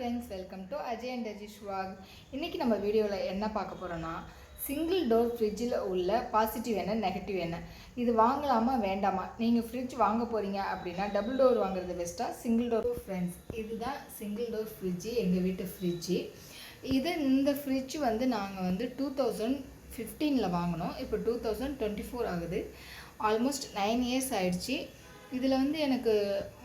friends, welcome to Ajay and Rajesh vlog. இன்னைக்கு நம்ம வீடியோல என்ன பார்க்க போறோம்னா சிங்கிள் டோர் ஃப்ரிட்ஜில் உள்ள பாசிட்டிவ் என்ன நெகட்டிவ் என்ன, இது வாங்கலாமா வேண்டாமா, நீங்கள் ஃப்ரிட்ஜ் வாங்க போகிறீங்க அப்படின்னா டபுள் டோர் வாங்குறது பெஸ்ட்டாக சிங்கிள் டோர். ஃப்ரெண்ட்ஸ், இதுதான் சிங்கிள் டோர் ஃப்ரிட்ஜு, எங்கள் வீட்டு ஃப்ரிட்ஜு. இந்த ஃப்ரிட்ஜ் வந்து நாங்கள் வந்து 2015 வாங்கினோம். இப்போ 2024 ஆகுது. ஆல்மோஸ்ட் 9 இயர்ஸ் ஆயிடுச்சு. இதில் வந்து எனக்கு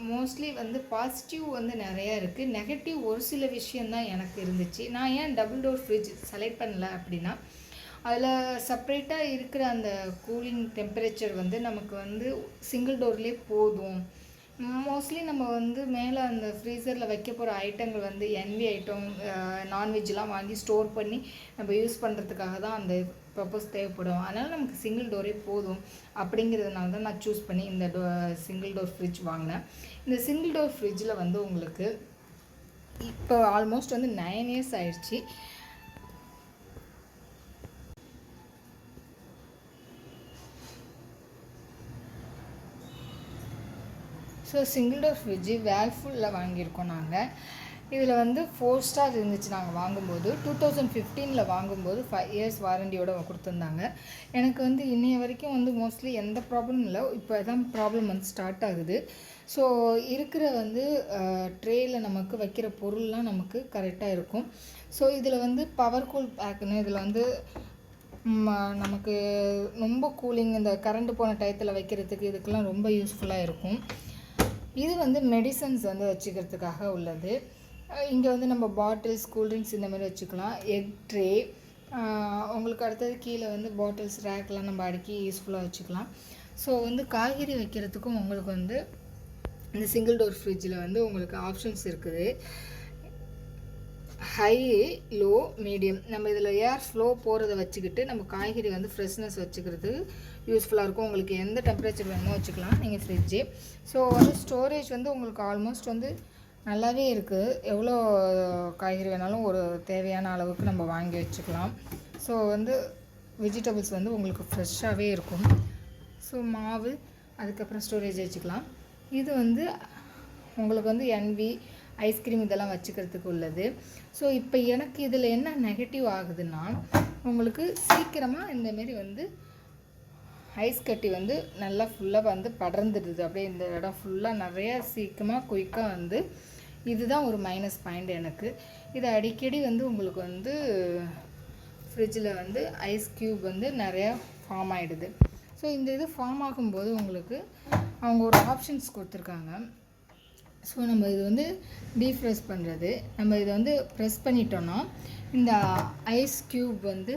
மோஸ்ட்லி வந்து பாசிட்டிவ் வந்து நிறையா இருக்குது, நெகட்டிவ் ஒரு சில விஷயந்தான் எனக்கு இருந்துச்சு. நான் ஏன் டபுள் டோர் ஃப்ரிட்ஜ் செலக்ட் பண்ணல அப்படின்னா, அதில் செப்ரேட்டாக இருக்கிற அந்த கூலிங் டெம்பரேச்சர் வந்து நமக்கு வந்து சிங்கிள் டோர்லேயே போதும். மோஸ்ட்லி நம்ம வந்து மேலே அந்த ஃப்ரீசரில் வைக்க போகிற ஐட்டங்கள் வந்து என்வி ஐட்டம், நான்வெஜ்லாம் வாங்கி ஸ்டோர் பண்ணி நம்ம யூஸ் பண்ணுறதுக்காக தான் அந்த பர்பஸ் தேவைப்படும். அதனால் நமக்கு சிங்கிள் டோரே போதும் அப்படிங்கிறதுனால தான் நான் சூஸ் பண்ணி இந்த சிங்கிள் டோர் ஃப்ரிட்ஜ் வாங்கினேன். இந்த சிங்கிள் டோர் ஃப்ரிட்ஜில் வந்து உங்களுக்கு இப்போ ஆல்மோஸ்ட் வந்து 9 இயர்ஸ் ஆயிடுச்சு. ஸோ சிங்கிள் டோர் ஃப்ரிட்ஜு வேர்ல்ஃபுல்லில் வாங்கியிருக்கோம் நாங்கள். இதில் வந்து 4 ஸ்டார் இருந்துச்சு நாங்கள் வாங்கும்போது. 2015 வாங்கும்போது 5 இயர்ஸ் வாரண்டியோடு கொடுத்துருந்தாங்க. எனக்கு வந்து இன்னைய வரைக்கும் வந்து மோஸ்ட்லி எந்த ப்ராப்ளமும் இல்லை. இப்போ தான் ப்ராப்ளம் வந்து ஸ்டார்ட் ஆகுது. ஸோ இருக்கிற வந்து ட்ரேயில் நமக்கு வைக்கிற பொருள்லாம் நமக்கு கரெக்டாக இருக்கும். ஸோ இதில் வந்து பவர் கூல் பேக்குன்னு இதில் வந்து நமக்கு ரொம்ப கூலிங், இந்த கரண்ட் போன டயத்தில் வைக்கிறதுக்கு இதுக்கெல்லாம் ரொம்ப யூஸ்ஃபுல்லாக இருக்கும். இது வந்து மெடிசன்ஸ் வந்து வச்சுக்கிறதுக்காக உள்ளது. இங்கே வந்து நம்ம பாட்டில்ஸ், கூல்ட்ரிங்க்ஸ் இந்த மாதிரி வச்சுக்கலாம். எக் ட்ரே, உங்களுக்கு அடுத்தது கீழே வந்து பாட்டில்ஸ் ரேக்லாம் நம்ம அடுக்கி யூஸ்ஃபுல்லாக வச்சுக்கலாம். ஸோ வந்து காய்கறி வைக்கிறதுக்கும் உங்களுக்கு வந்து இந்த சிங்கிள் டோர் ஃப்ரிட்ஜில் வந்து உங்களுக்கு ஆப்ஷன்ஸ் இருக்குது. High, low, medium. நம்ம இதில் ஏர் ஃப்ளோ போகிறத வச்சுக்கிட்டு நம்ம காய்கறி வந்து ஃப்ரெஷ்னஸ் வச்சுக்கிறது யூஸ்ஃபுல்லாக இருக்கும். உங்களுக்கு எந்த டெம்பரேச்சர் வேணுமோ வச்சுக்கலாம் நீங்கள் ஃப்ரிட்ஜு. ஸோ வந்து ஸ்டோரேஜ் வந்து உங்களுக்கு ஆல்மோஸ்ட் வந்து நல்லாவே இருக்குது. எவ்வளோ காய்கறி வேணாலும் ஒரு தேவையான அளவுக்கு நம்ம வாங்கி வச்சுக்கலாம். ஸோ வந்து வெஜிடபிள்ஸ் வந்து உங்களுக்கு ஃப்ரெஷ்ஷாகவே இருக்கும். ஸோ மாவு, அதுக்கப்புறம் ஸ்டோரேஜ் வச்சுக்கலாம். இது வந்து உங்களுக்கு வந்து என்வி, ஐஸ்கிரீம் இதெல்லாம் வச்சுக்கிறதுக்கு உள்ளது. ஸோ இப்போ எனக்கு இதில் என்ன நெகட்டிவ் ஆகுதுன்னா, உங்களுக்கு சீக்கிரமாக இந்தமாரி வந்து ஐஸ் கட்டி வந்து நல்லா ஃபுல்லாக வந்து படர்ந்துடுது. அப்படியே இந்த இடம் ஃபுல்லாக நிறையா சீக்கிரமாக குயிக்காக வந்து இதுதான் ஒரு மைனஸ் பாயிண்ட் எனக்கு. இது அடிக்கடி வந்து உங்களுக்கு வந்து ஃப்ரிட்ஜில் வந்து ஐஸ் க்யூப் வந்து நிறையா ஃபார்ம் ஆகிடுது. ஸோ இந்த இது ஃபார்ம் ஆகும்போது உங்களுக்கு அவங்க ஒரு ஆப்ஷன்ஸ் கொடுத்துருக்காங்க. ஸோ நம்ம இது வந்து டீஃப்ரெஸ் பண்ணுறது, நம்ம இதை வந்து ப்ரெஸ் பண்ணிட்டோன்னா இந்த ஐஸ் க்யூப் வந்து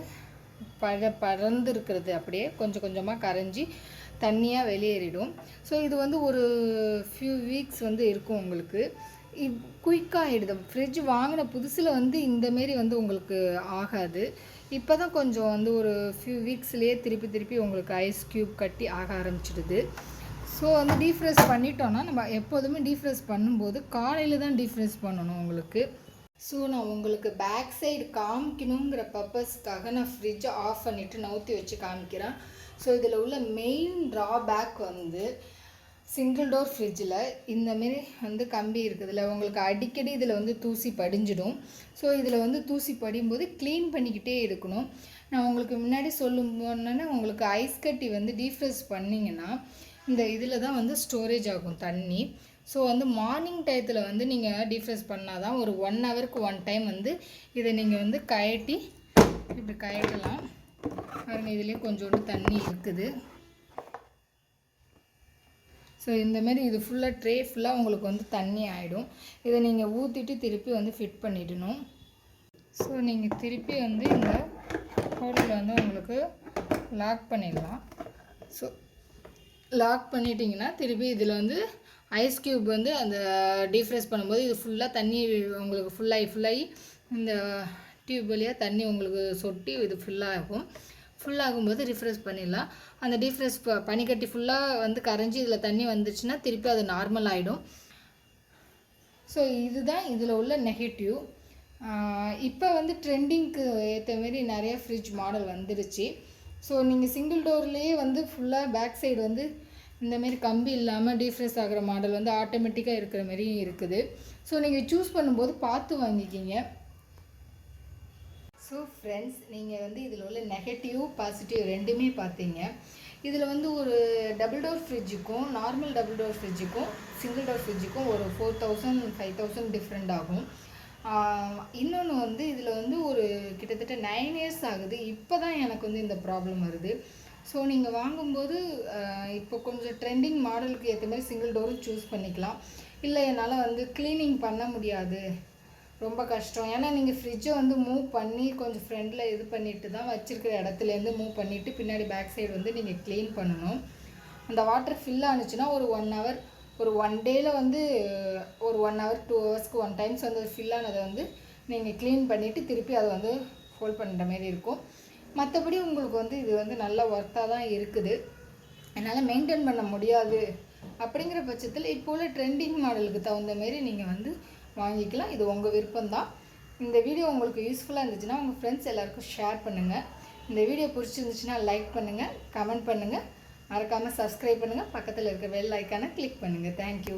பறந்து இருக்கிறது அப்படியே கொஞ்சம் கொஞ்சமாக கரைஞ்சி தண்ணியாக வெளியேறிடும். ஸோ இது வந்து ஒரு ஃபியூ வீக்ஸ் வந்து இருக்கும் உங்களுக்கு. குயிக்காக ஆகிடுது. ஃப்ரிட்ஜ் வாங்கின புதுசில் வந்து இந்தமாரி வந்து உங்களுக்கு ஆகாது. இப்போ தான் கொஞ்சம் வந்து ஒரு ஃபியூ வீக்ஸ்லேயே திருப்பி உங்களுக்கு ஐஸ் க்யூப் கட்டி ஆக ஆரம்பிச்சிடுது. ஸோ வந்து டீஃப்ரெஸ் பண்ணிட்டோன்னா, நம்ம எப்போதுமே டீஃப்ரெஸ் பண்ணும்போது காலையில் தான் டீஃப்ரெஸ் பண்ணணும் உங்களுக்கு. ஸோ நான் உங்களுக்கு பேக் சைடு காமிக்கணுங்கிற பர்பஸ்க்காக நான் ஃப்ரிட்ஜை ஆஃப் பண்ணிவிட்டு நவுத்தி வச்சு காமிக்கிறேன். ஸோ இதில் உள்ள மெயின் ட்ராபேக் வந்து சிங்கிள் டோர் ஃப்ரிட்ஜில் இந்தமாரி வந்து கம்பி இருக்குதுல்ல, உங்களுக்கு அடிக்கடி இதில் வந்து தூசி படிஞ்சிடும். ஸோ இதில் வந்து தூசி படியும்போது க்ளீன் பண்ணிக்கிட்டே இருக்கணும். நான் உங்களுக்கு முன்னாடி சொல்லும்போது உங்களுக்கு ஐஸ் கட்டி வந்து டீஃப்ரெஸ் பண்ணிங்கன்னா இந்த இதில் தான் வந்து ஸ்டோரேஜ் ஆகும் தண்ணி. ஸோ வந்து மார்னிங் டயத்தில் வந்து நீங்கள் டீஃப்ரெஸ் பண்ணால் தான் ஒரு 1 ஹவருக்கு 1 டைம் வந்து இதை நீங்கள் வந்து கழட்டி இப்படி கழட்டலாம். பாருங்கள், இதுலேயே கொஞ்சோண்டு தண்ணி இருக்குது. ஸோ இந்தமாரி இது ஃபுல்லாக ட்ரே ஃபுல்லாக உங்களுக்கு வந்து தண்ணி ஆகிடும். இதை நீங்கள் ஊற்றிட்டு திருப்பி வந்து ஃபிட் பண்ணிடணும். ஸோ நீங்கள் திருப்பி வந்து இந்த ஹோல்டில் வந்து உங்களுக்கு லாக் பண்ணிடலாம். ஸோ லாக் பண்ணிட்டீங்கன்னா திருப்பி இதில் வந்து ஐஸ் க்யூப் வந்து அந்த டீஃப்ரெஸ் பண்ணும்போது இது ஃபுல்லாக தண்ணி உங்களுக்கு ஃபுல்லாகி இந்த டியூப் வழியாக தண்ணி உங்களுக்கு சொட்டி இது ஃபுல்லாகும்போது ரிஃப்ரெஷ் பண்ணிடலாம். அந்த டீஃப்ரெஷ் பனிக்கட்டி ஃபுல்லாக வந்து கரைஞ்சி இதில் தண்ணி வந்துச்சுன்னா திருப்பி அது நார்மல் ஆகிடும். ஸோ இதுதான் இதில் உள்ள நெகட்டிவ். இப்போ வந்து ட்ரெண்டிங்க்கு ஏற்ற மாரி நிறைய ஃப்ரிட்ஜ் மாடல் வந்துடுச்சு. ஸோ நீங்கள் சிங்கிள் டோர்லேயே வந்து ஃபுல்லாக பேக் சைடு வந்து இந்தமாரி கம்பி இல்லாமல் டீஃப்ரெஸ் ஆகிற மாடல் வந்து ஆட்டோமேட்டிக்காக இருக்கிற மாரியும் இருக்குது. ஸோ நீங்கள் சூஸ் பண்ணும்போது பார்த்து வாங்கிக்கிங்க. ஸோ ஃப்ரெண்ட்ஸ், நீங்கள் வந்து இதில் உள்ள நெகட்டிவ் பாசிட்டிவ் ரெண்டுமே பார்த்தீங்க. இதில் வந்து ஒரு டபுள் டோர் ஃப்ரிட்ஜுக்கும் நார்மல் டபுள் டோர் ஃப்ரிட்ஜுக்கும் சிங்கிள் டோர் ஃப்ரிட்ஜுக்கும் ஒரு 4000 5000 டிஃப்ரெண்ட் ஆகும். இன்னொன்று வந்து இதில் வந்து ஒரு கிட்டத்தட்ட 9 இயர்ஸ் ஆகுது. இப்போ தான் எனக்கு வந்து இந்த ப்ராப்ளம் வருது. ஸோ நீங்கள் வாங்கும்போது இப்போ கொஞ்சம் ட்ரெண்டிங் மாடலுக்கு ஏற்ற மாதிரி சிங்கிள் டோரும் சூஸ் பண்ணிக்கலாம். இல்லை என்னால் வந்து க்ளீனிங் பண்ண முடியாது, ரொம்ப கஷ்டம். ஏன்னா நீங்கள் ஃப்ரிட்ஜை வந்து மூவ் பண்ணி கொஞ்சம் ஃப்ரண்டில் இது பண்ணிவிட்டு தான் வச்சுருக்கிற இடத்துலேருந்து மூவ் பண்ணிவிட்டு பின்னாடி பேக் சைடு வந்து நீங்கள் க்ளீன் பண்ணணும். அந்த வாட்டர் ஃபில் ஆனிச்சுன்னா ஒரு 1 hour, ஒரு 1 டேயில் வந்து ஒரு 1 hour 2 ஹவர்ஸ்க்கு 1 டைம்ஸ் வந்து ஃபில் ஆனதை வந்து நீங்கள் க்ளீன் பண்ணிவிட்டு திருப்பி அதை வந்து ஹோல்ட் பண்ணுற மாரி இருக்கும். மற்றபடி உங்களுக்கு வந்து இது வந்து நல்ல ஒர்த்தாக தான் இருக்குது. என்னால் மெயின்டைன் பண்ண முடியாது அப்படிங்கிற பட்சத்தில் இப்போ உள்ள ட்ரெண்டிங் மாடலுக்கு தகுந்த மாரி நீங்கள் வந்து வாங்கிக்கலாம். இது உங்கள் விருப்பம்தான். இந்த வீடியோ உங்களுக்கு யூஸ்ஃபுல்லாக இருந்துச்சுன்னா உங்கள் ஃப்ரெண்ட்ஸ் எல்லாருக்கும் ஷேர் பண்ணுங்கள். இந்த வீடியோ பிடிச்சிருந்துச்சுன்னா லைக் பண்ணுங்கள், கமெண்ட் பண்ணுங்கள், மறக்காமல் சப்ஸ்கிரைப் பண்ணுங்கள், பக்கத்தில் இருக்க பெல் ஐக்கானை கிளிக் பண்ணுங்கள். தேங்க்யூ.